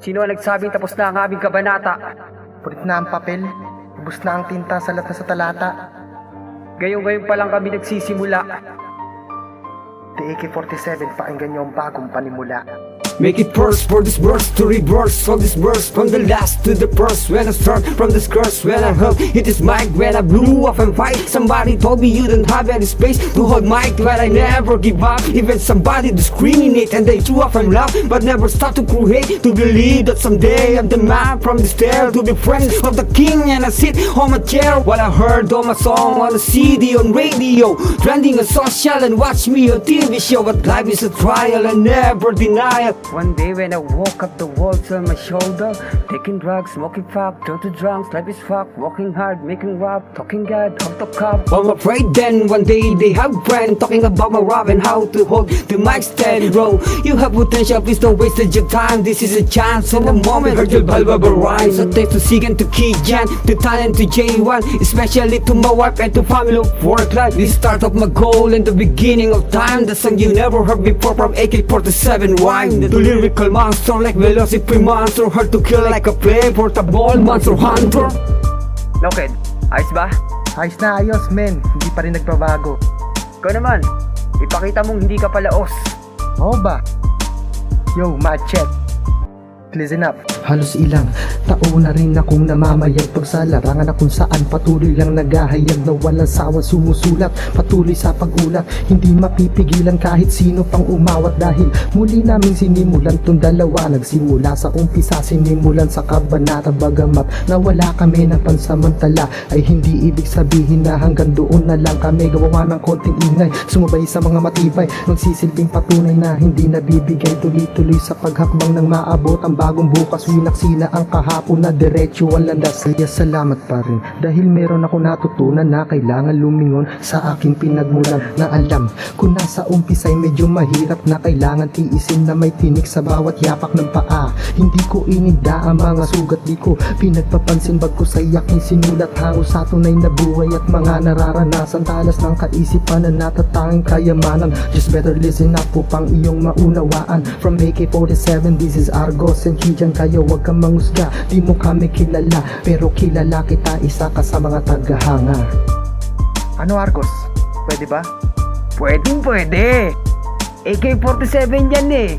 Sino ang nagsabing tapos na ang aming kabanata? Pulit na ang papel, ubus na ang tinta sa lahat na sa talata. Ngayon pa lang kami nagsisimula. The AK-47, pakinggan niyo ang bagong panimula. Make it burst for this verse to reverse all this verse from the last to the first. When I start from this curse, when I held it is mic, when I blew off and fight. Somebody told me you don't have any space to hold mic, but I never give up. Even somebody discriminate and they threw off and laugh, but never stop to create, to believe that someday I'm the man from the stair, to be friends of the king, and I sit on my chair while I heard all my song on the CD, on radio, trending on social, and watch me on TV show. But life is a trial and never denial. One day when I woke up, the world's on my shoulder. Taking drugs, smoking fuck, turn to drunks. Life is fuck, working hard, making rap, talking God, talk to cop. I'm afraid then one day they have friend talking about my rap and how to hold the mic steady, bro. You have potential, please don't waste your time. This is a chance and a moment. Heard your valuable rhymes. So thanks to Sigan, to Kijan, to Talent, to J1, especially to my wife and to family of work life. The start of my goal and the beginning of time. The song you never heard before from AK-47 rhyme. The lyrical monster like velocity monster, hard to kill like a play portable monster hunter. Loked, ayos ba? Ayos na ayos, men. Hindi pa rin nagbabago. Ikaw naman, ipakita mong hindi ka palaos. Oo ba? Yo, Machet. Listen up. Halos ilang taon na rin akong namamayagpag sa larangan na kung saan patuloy lang naghahayag na walang sawang sumusulat. Patuloy sa pag-ulat, hindi mapipigilan kahit sino pang umawat. Dahil muli naming sinimulan tong dalawa. Nagsimula sa umpisa, sinimulan sa kabanata. Bagamat na wala kami na pansamantala, ay hindi ibig sabihin na hanggang doon na lang kami. Gawa ng konting ingay, sumabay sa mga matibay, magsisilbing patunay na hindi nabibigay. Tuloy-tuloy sa paghakbang ng maabot ang bagong bukas. Winaksina ang kahapon na diretso ang landas. Kaya salamat pa rin dahil meron ako natutunan na kailangan lumingon sa aking pinagmulan. Na alam kung nasa umpisa'y medyo mahirap na kailangan tiisin na may tinik sa bawat yapak ng paa. Hindi ko ininda ang mga sugat, di ko pinagpapansin bagko sa yaking sinulat. Hango sa tunay na buhay at mga nararanasan, talas ng kaisipan na natatanging kayamanan. Just better listen up upang iyong maunawaan. From AK-47, this is Argos and Kijan. Kayo wag kang mangusga, di mo kami kilala, pero kilala kita, isa ka sa mga tagahanga. Ano, Argos? Pwede ba? Pwede. AK-47 yan eh.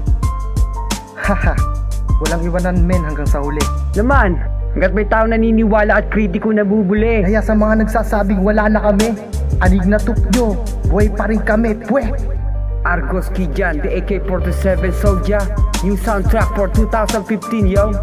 Haha, walang iwanan, men, hanggang sa huli. Naman, hanggat may tao naniniwala at kritiko na bubuli. Kaya sa mga nagsasabing wala na kami, anig na nyo, buhay pa rin kami, pwe! Argos Kijan, the AK-47 Soldier, new soundtrack for 2015, yo.